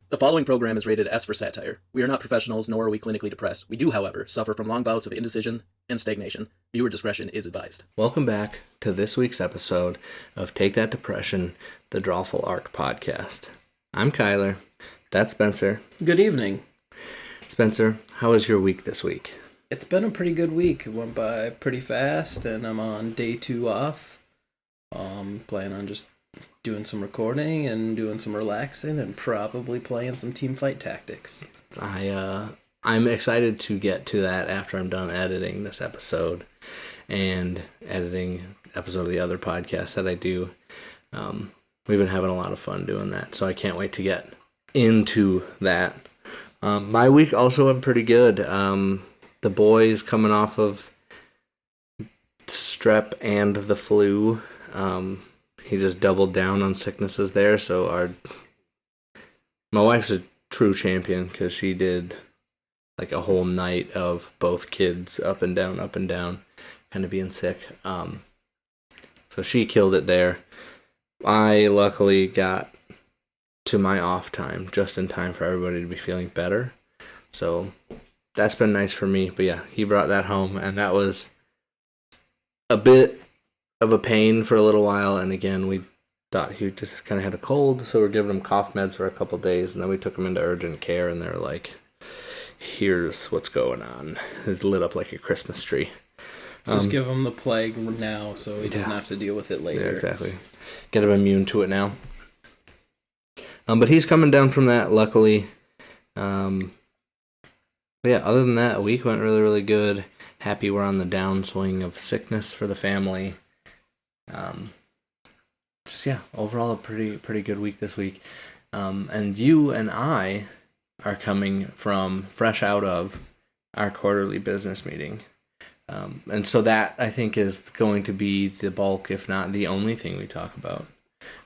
The following program is rated S for satire. We are not professionals, nor are we clinically depressed. We do, however, suffer from long bouts of indecision and stagnation. Viewer discretion is advised. Welcome back to this week's episode of Take That Depression, the Drawful Arc podcast. I'm Kyler. That's Spencer. Good evening. Spencer, how was your week this week? It's been a pretty good week. It went by pretty fast, and I'm on day 2 off. Planning on just doing some recording and doing some relaxing and probably playing some Teamfight Tactics. I'm excited to get to that after I'm done editing this episode and editing episode of the other podcast that I do. We've been having a lot of fun doing that, so I can't wait to get into that. My week also went pretty good. The boys coming off of strep and the flu. He just doubled down on sicknesses there. So my wife's a true champion because she did like a whole night of both kids up and down, kind of being sick. So she killed it there. I luckily got to my off time just in time for everybody to be feeling better. So that's been nice for me. But yeah, he brought that home, and that was a bit of a pain for a little while. And again, we thought he just kind of had a cold, so we're giving him cough meds for a couple days, and then we took him into urgent care, and they're like, here's what's going on. It's lit up like a Christmas tree. Just give him the plague now so he doesn't have to deal with it later. Yeah, exactly. Get him immune to it now. But he's coming down from that, luckily. But yeah, other than that, a week went really, really good. Happy we're on the downswing of sickness for the family. Just yeah, overall a pretty good week this week. And you and I are coming from fresh out of our quarterly business meeting. And so that, I think, is going to be the bulk, if not the only thing we talk about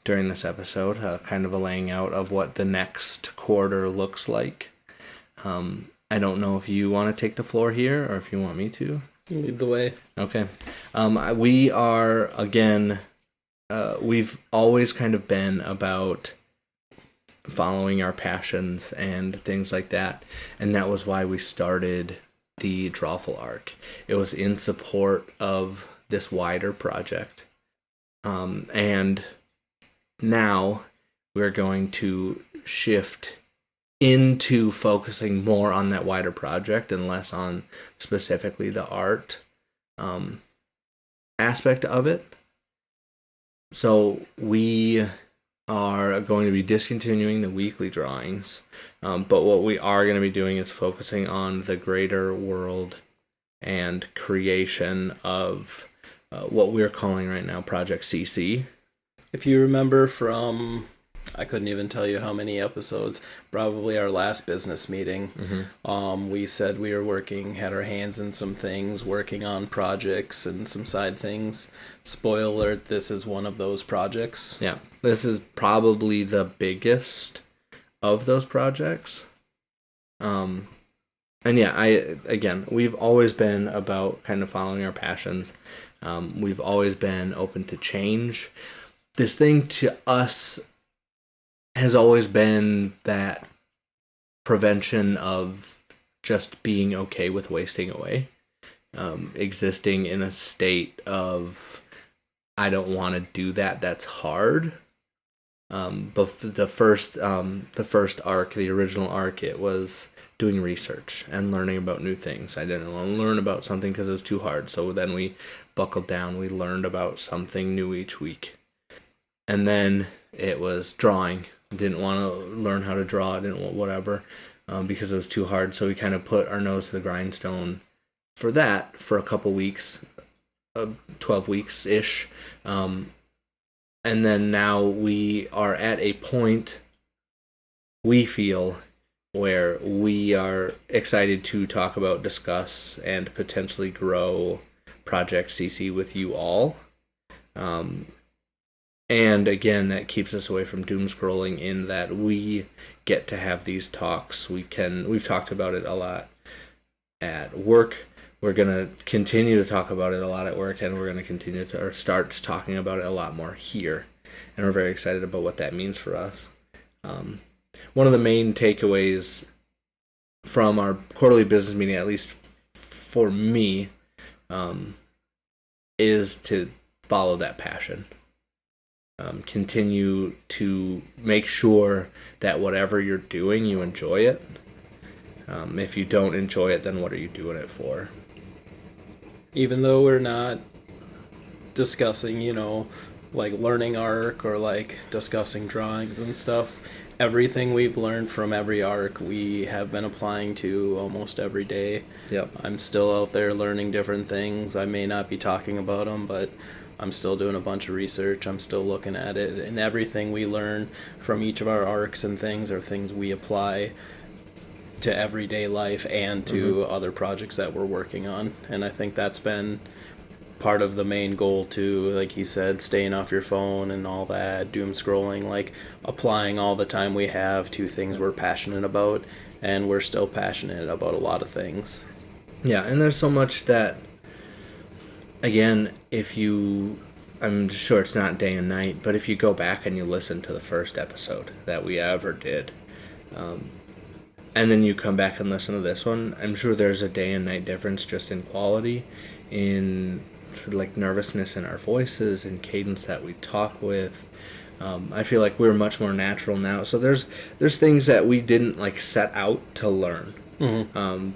during this episode, kind of a laying out of what the next quarter looks like. I don't know if you want to take the floor here or if you want me to. Lead the way. Okay. We are, again, we've always kind of been about following our passions and things like that. And that was why we started the Drawful Arc. It was in support of this wider project. And now we're going to shift into focusing more on that wider project and less on specifically the art aspect of it. So we are going to be discontinuing the weekly drawings, but what we are going to be doing is focusing on the greater world and creation of what we're calling right now Project CC. If you remember from, I couldn't even tell you how many episodes, probably our last business meeting, we said we were had our hands in some things, working on projects and some side things. Spoiler alert, this is one of those projects. Yeah, this is probably the biggest of those projects. And yeah, we've always been about kind of following our passions. We've always been open to change. This thing to us has always been that prevention of just being okay with wasting away, existing in a state of I don't want to do that. That's hard. But the first arc, the original arc, it was doing research and learning about new things. I didn't want to learn about something because it was too hard. So then we buckled down. We learned about something new each week. And then it was drawing. Didn't want to learn how to draw. Didn't want whatever because it was too hard. So we kind of put our nose to the grindstone for that for a couple weeks, 12 weeks-ish. And then now we are at a point, we feel, where we are excited to talk about, discuss, and potentially grow Project CC with you all. And again, that keeps us away from doom scrolling in that we get to have these talks. We've talked about it a lot at work. We're going to continue to talk about it a lot at work, and we're going to continue to start talking about it a lot more here. And we're very excited about what that means for us. one of the main takeaways from our quarterly business meeting, at least for me, is to follow that passion. Continue to make sure that whatever you're doing, you enjoy it. If you don't enjoy it, then what are you doing it for? Even though we're not discussing, like learning arc or like discussing drawings and stuff, everything we've learned from every arc we have been applying to almost every day. Yep. I'm still out there learning different things. I may not be talking about them, but I'm still doing a bunch of research. I'm still looking at it, and everything we learn from each of our arcs and things are things we apply to everyday life and to other projects that we're working on. And I think that's been part of the main goal too, like he said, staying off your phone and all that, doom scrolling, like applying all the time we have to things we're passionate about, and we're still passionate about a lot of things. Yeah, and there's so much that, again, I'm sure it's not day and night, but if you go back and you listen to the first episode that we ever did, and then you come back and listen to this one, I'm sure there's a day and night difference just in quality, in like nervousness in our voices and cadence that we talk with. I feel like we're much more natural now. So there's things that we didn't like set out to learn,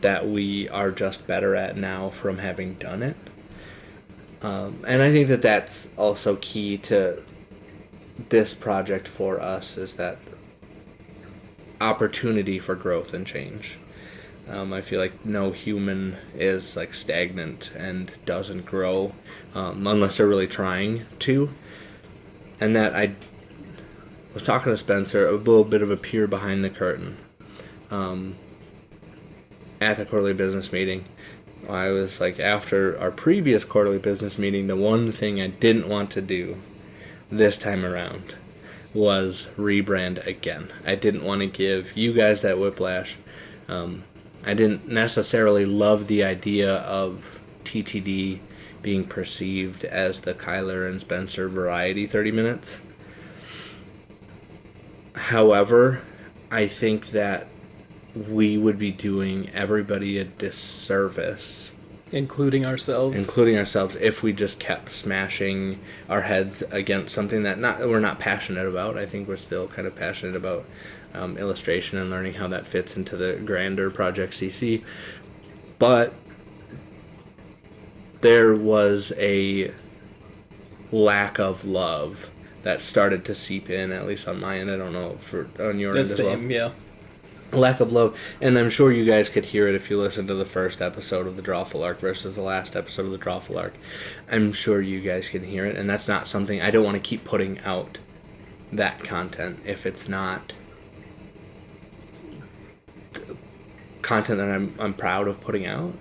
that we are just better at now from having done it. And I think that that's also key to this project for us, is that opportunity for growth and change. I feel like no human is like stagnant and doesn't grow unless they're really trying to. And that I was talking to Spencer, a little bit of a peer behind the curtain, at the quarterly business meeting. I was like, after our previous quarterly business meeting, the one thing I didn't want to do this time around was rebrand again. I didn't want to give you guys that whiplash. I didn't necessarily love the idea of TTD being perceived as the Kyler and Spencer variety 30 minutes. However, I think that we would be doing everybody a disservice, Including ourselves, if we just kept smashing our heads against something that we're not passionate about. I think we're still kind of passionate about illustration and learning how that fits into the grander Project CC. But there was a lack of love that started to seep in, at least on my end. I don't know on your end as well. Yeah. Lack of love, and I'm sure you guys could hear it if you listened to the first episode of the Drawful Arc versus the last episode of the Drawful Arc. I'm sure you guys can hear it, and that's not something I don't want to keep putting out, that content, if it's not content that I'm proud of putting out.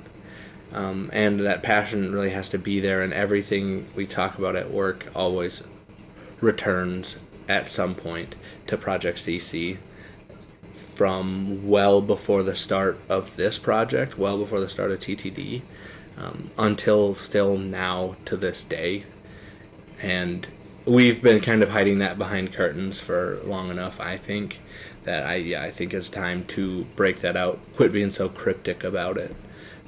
And that passion really has to be there, and everything we talk about at work always returns at some point to Project CC, from well before the start of this project, well before the start of TTD, until still now to this day. And we've been kind of hiding that behind curtains for long enough, I think, that I think it's time to break that out, quit being so cryptic about it,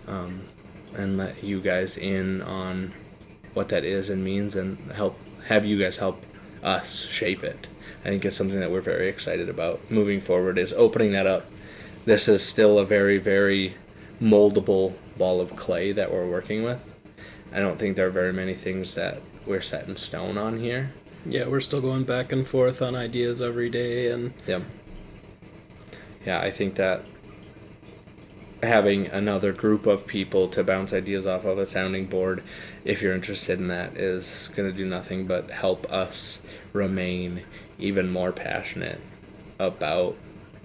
and let you guys in on what that is and means, and have you guys help us shape it. I think it's something that we're very excited about moving forward, is opening that up. This is still a very, very moldable ball of clay that we're working with. I don't think there are very many things that we're set in stone on here. Yeah, we're still going back and forth on ideas every day, and yeah, I think that having another group of people to bounce ideas off of, a sounding board, if you're interested in that, is going to do nothing but help us remain even more passionate about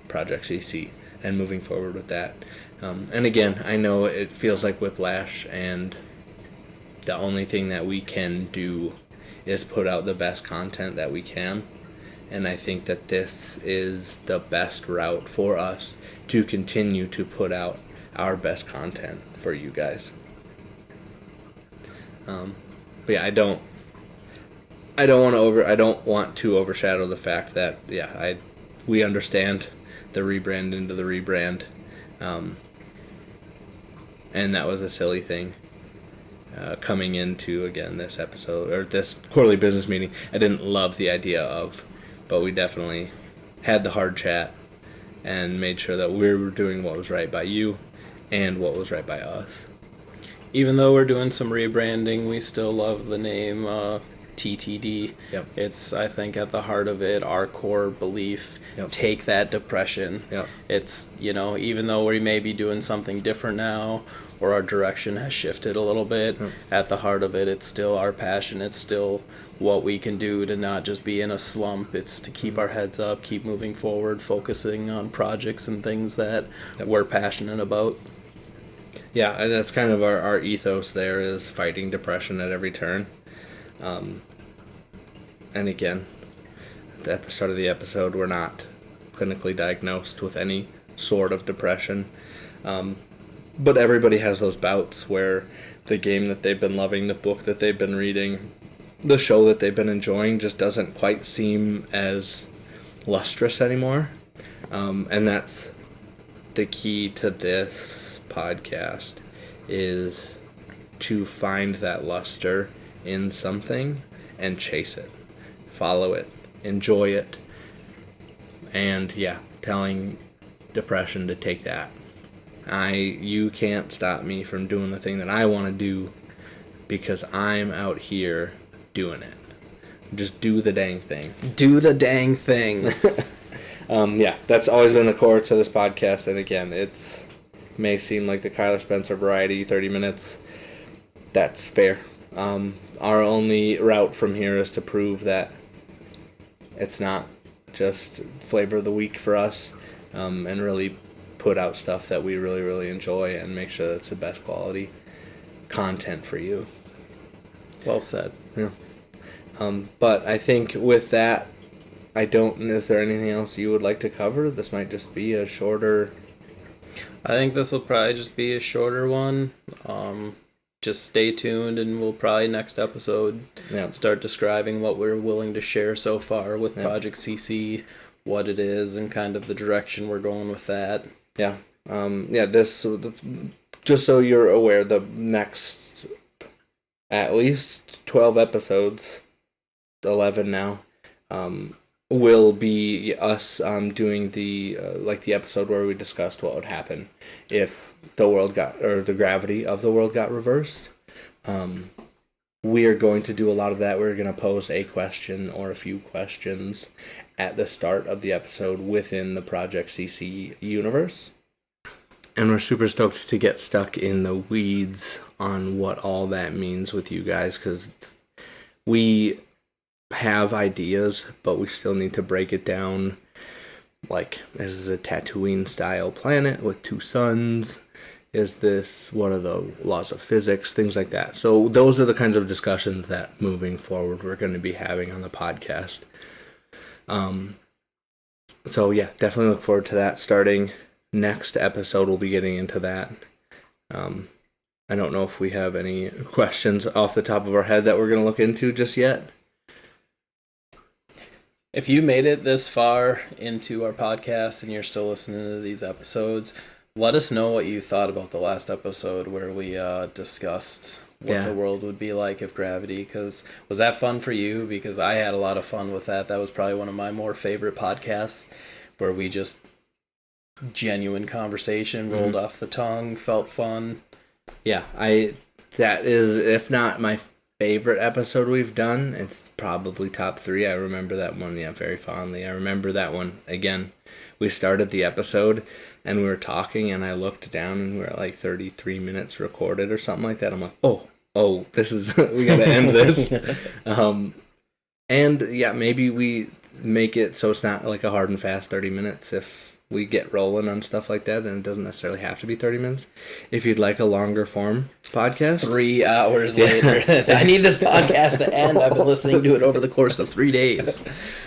Project CC and moving forward with that. And again, I know it feels like whiplash, and the only thing that we can do is put out the best content that we can. And I think that this is the best route for us to continue to put out our best content for you guys. But yeah, I don't want to overshadow the fact that we understand the rebrand into the rebrand. And that was a silly thing. Coming into, again, this episode, or this quarterly business meeting, I didn't love the idea of, but we definitely had the hard chat and made sure that we were doing what was right by you and what was right by us. Even though we're doing some rebranding, we still love the name TTD. Yep. It's, I think, at the heart of it, our core belief. Yep. Take that depression. Yep. It's, even though we may be doing something different now, or our direction has shifted a little bit, at the heart of it, it's still our passion. It's still what we can do to not just be in a slump. It's to keep our heads up, keep moving forward, focusing on projects and things that we're passionate about. Yeah, and that's kind of our ethos there, is fighting depression at every turn. And again, at the start of the episode, we're not clinically diagnosed with any sort of depression. But everybody has those bouts where the game that they've been loving, the book that they've been reading, the show that they've been enjoying just doesn't quite seem as lustrous anymore. And that's the key to this podcast, is to find that luster in something and chase it, follow it, enjoy it, and telling depression to take that. You can't stop me from doing the thing that I want to do, because I'm out here doing it. Just do the dang thing. Do the dang thing. That's always been the core to this podcast. And again, it may seem like the Kyler Spencer variety, 30 minutes. That's fair. Our only route from here is to prove that it's not just flavor of the week for us, and really put out stuff that we really, really enjoy and make sure it's the best quality content for you. Well said. Yeah. But I think with that, is there anything else you would like to cover? This might just be a shorter... I think this will probably just be a shorter one. Just stay tuned, and we'll probably next episode start describing what we're willing to share so far with Project CC, what it is, and kind of the direction we're going with that. Yeah. This, just so you're aware, the next at least 12 episodes, 11 now, will be us doing the episode where we discussed what would happen if the gravity of the world got reversed. We are going to do a lot of that. We're going to pose a question or a few questions at the start of the episode within the Project CC universe. And we're super stoked to get stuck in the weeds on what all that means with you guys, because we have ideas, but we still need to break it down. Like, this is a Tatooine-style planet with 2 suns. What are the laws of physics? Things like that. So those are the kinds of discussions that, moving forward, we're going to be having on the podcast. Definitely look forward to that. Starting next episode, we'll be getting into that. I don't know if we have any questions off the top of our head that we're going to look into just yet. If you made it this far into our podcast and you're still listening to these episodes, let us know what you thought about the last episode where we discussed what the world would be like if gravity, was that fun for you? Because I had a lot of fun with that. That was probably one of my more favorite podcasts, where we just genuine conversation, rolled off the tongue, felt fun. Yeah, that is, if not my favorite episode we've done, it's probably top 3. I remember that one, very fondly. I remember that one, again, we started the episode, and we were talking, and I looked down, and we were at like 33 minutes recorded or something like that. I'm like, oh, this is, we gotta end this. Maybe we make it so it's not like a hard and fast 30 minutes. If we get rolling on stuff like that, then it doesn't necessarily have to be 30 minutes. If you'd like a longer form podcast. 3 hours later. I need this podcast to end. I've been listening to it over the course of 3 days.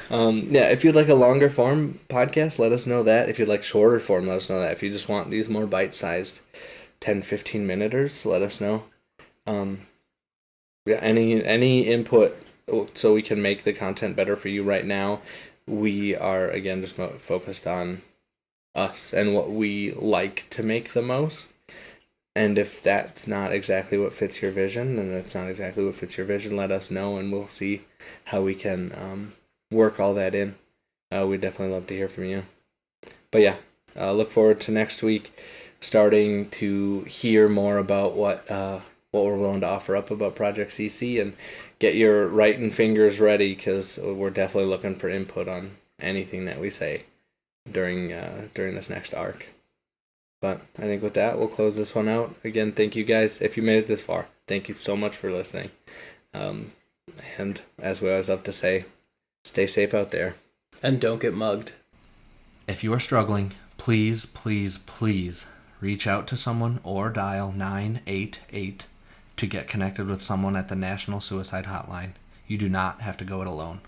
If you'd like a longer form podcast, let us know that. If you'd like shorter form, let us know that. If you just want these more bite-sized 10, 15 minuters, let us know. Any input so we can make the content better for you right now. We are, again, just focused on us and what we like to make the most. And if that's not exactly what fits your vision, then that's not exactly what fits your vision. Let us know, and we'll see how we can work all that in. We'd definitely love to hear from you. But yeah, look forward to next week, starting to hear more about what we're willing to offer up about Project CC, and get your writing fingers ready, because we're definitely looking for input on anything that we say during this next arc. But I think with that, we'll close this one out. Again, thank you guys. If you made it this far, thank you so much for listening. And as we always love to say, stay safe out there. And don't get mugged. If you are struggling, please reach out to someone or dial 988 to get connected with someone at the National Suicide Hotline. You do not have to go it alone.